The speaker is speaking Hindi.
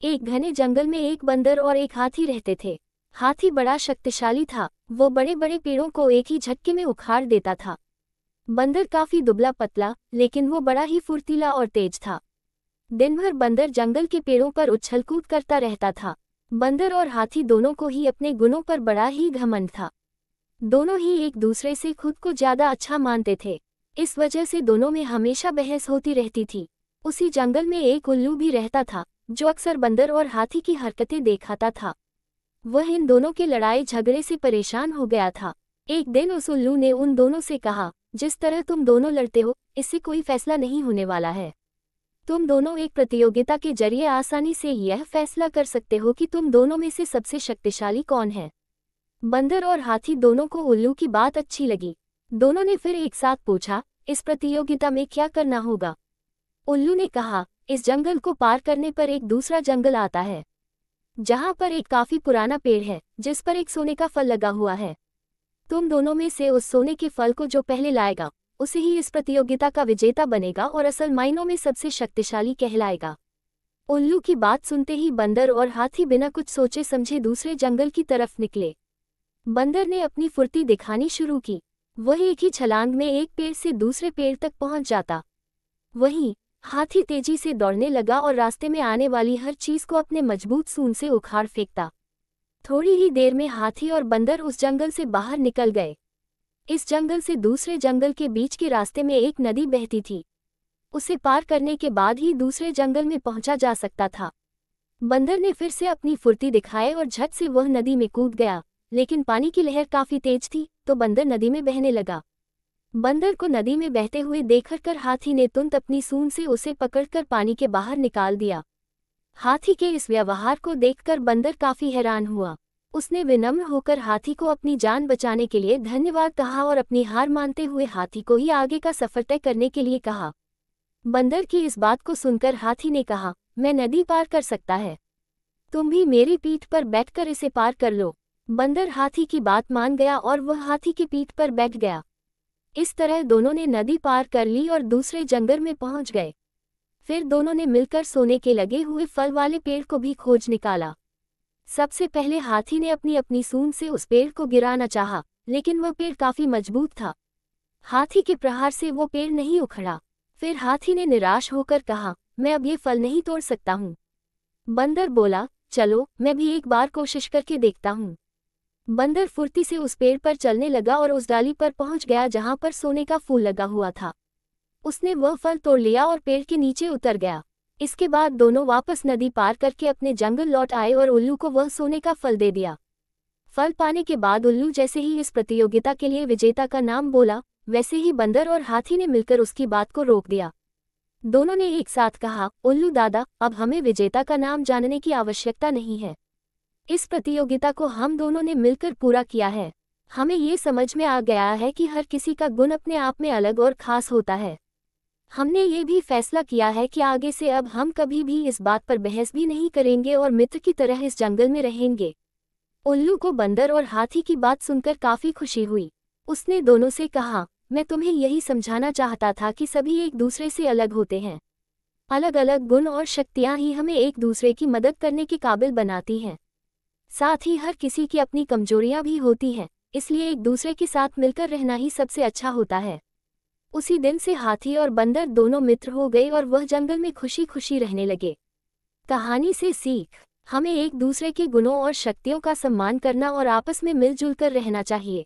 एक घने जंगल में एक बंदर और एक हाथी रहते थे। हाथी बड़ा शक्तिशाली था, वो बड़े बड़े पेड़ों को एक ही झटके में उखाड़ देता था। बंदर काफी दुबला पतला, लेकिन वो बड़ा ही फुर्तीला और तेज था। दिन भर बंदर जंगल के पेड़ों पर उछल कूद करता रहता था। बंदर और हाथी दोनों को ही अपने गुणों पर बड़ा ही घमंड था। दोनों ही एक दूसरे से खुद को ज्यादा अच्छा मानते थे। इस वजह से दोनों में हमेशा बहस होती रहती थी। उसी जंगल में एक उल्लू भी रहता था, जो अक्सर बंदर और हाथी की हरकतें देखाता था। वह इन दोनों के लड़ाई झगड़े से परेशान हो गया था। एक दिन उस उल्लू ने उन दोनों से कहा, जिस तरह तुम दोनों लड़ते हो, इससे कोई फैसला नहीं होने वाला है। तुम दोनों एक प्रतियोगिता के जरिए आसानी से यह फैसला कर सकते हो कि तुम दोनों में से सबसे शक्तिशाली कौन है। बंदर और हाथी दोनों को उल्लू की बात अच्छी लगी। दोनों ने फिर एक साथ पूछा, इस प्रतियोगिता में क्या करना होगा। उल्लू ने कहा, इस जंगल को पार करने पर एक दूसरा जंगल आता है, जहां पर एक काफी पुराना पेड़ है, जिस पर एक सोने का फल लगा हुआ है। तुम दोनों में से उस सोने के फल को जो पहले लाएगा, उसे ही इस प्रतियोगिता का विजेता बनेगा और असल मायनों में सबसे शक्तिशाली कहलाएगा। उल्लू की बात सुनते ही बंदर और हाथी बिना कुछ सोचे समझे दूसरे जंगल की तरफ निकले। बंदर ने अपनी फुर्ती दिखानी शुरू की। वह एक ही छलांग में एक पेड़ से दूसरे पेड़ तक पहुंच जाता। वहीं हाथी तेजी से दौड़ने लगा और रास्ते में आने वाली हर चीज को अपने मजबूत सूंड से उखाड़ फेंकता। थोड़ी ही देर में हाथी और बंदर उस जंगल से बाहर निकल गए। इस जंगल से दूसरे जंगल के बीच के रास्ते में एक नदी बहती थी। उसे पार करने के बाद ही दूसरे जंगल में पहुंचा जा सकता था। बंदर ने फिर से अपनी फुर्ती दिखाई और झट से वह नदी में कूद गया, लेकिन पानी की लहर काफी तेज थी, तो बंदर नदी में बहने लगा। बंदर को नदी में बहते हुए देखकर हाथी ने तुरंत अपनी सूंड से उसे पकड़कर पानी के बाहर निकाल दिया। हाथी के इस व्यवहार को देखकर बंदर काफी हैरान हुआ। उसने विनम्र होकर हाथी को अपनी जान बचाने के लिए धन्यवाद कहा और अपनी हार मानते हुए हाथी को ही आगे का सफर तय करने के लिए कहा। बंदर की इस बात को सुनकर हाथी ने कहा, मैं नदी पार कर सकता है, तुम भी मेरी पीठ पर बैठकर इसे पार कर लो। बंदर हाथी की बात मान गया और वह हाथी की पीठ पर बैठ गया। इस तरह दोनों ने नदी पार कर ली और दूसरे जंगल में पहुंच गए। फिर दोनों ने मिलकर सोने के लगे हुए फल वाले पेड़ को भी खोज निकाला। सबसे पहले हाथी ने अपनी अपनी सूंड से उस पेड़ को गिराना चाहा, लेकिन वह पेड़ काफी मजबूत था। हाथी के प्रहार से वो पेड़ नहीं उखड़ा। फिर हाथी ने निराश होकर कहा, मैं अब ये फल नहीं तोड़ सकता हूँ। बंदर बोला, चलो मैं भी एक बार कोशिश करके देखता हूँ। बंदर फुर्ती से उस पेड़ पर चलने लगा और उस डाली पर पहुंच गया जहां पर सोने का फूल लगा हुआ था। उसने वह फल तोड़ लिया और पेड़ के नीचे उतर गया। इसके बाद दोनों वापस नदी पार करके अपने जंगल लौट आए और उल्लू को वह सोने का फल दे दिया। फल पाने के बाद उल्लू जैसे ही इस प्रतियोगिता के लिए विजेता का नाम बोला, वैसे ही बंदर और हाथी ने मिलकर उसकी बात को रोक दिया। दोनों ने एक साथ कहा, उल्लू दादा, अब हमें विजेता का नाम जानने की आवश्यकता नहीं है। इस प्रतियोगिता को हम दोनों ने मिलकर पूरा किया है। हमें ये समझ में आ गया है कि हर किसी का गुण अपने आप में अलग और खास होता है। हमने ये भी फैसला किया है कि आगे से अब हम कभी भी इस बात पर बहस भी नहीं करेंगे और मित्र की तरह इस जंगल में रहेंगे। उल्लू को बंदर और हाथी की बात सुनकर काफी खुशी हुई। उसने दोनों से कहा, मैं तुम्हें यही समझाना चाहता था कि सभी एक दूसरे से अलग होते हैं। अलग अलग गुण और शक्तियां ही हमें एक दूसरे की मदद करने के काबिल बनाती हैं। साथ ही हर किसी की अपनी कमजोरियां भी होती हैं, इसलिए एक दूसरे के साथ मिलकर रहना ही सबसे अच्छा होता है। उसी दिन से हाथी और बंदर दोनों मित्र हो गए और वह जंगल में खुशी खुशी रहने लगे। कहानी से सीख, हमें एक दूसरे के गुणों और शक्तियों का सम्मान करना और आपस में मिलजुल कर रहना चाहिए।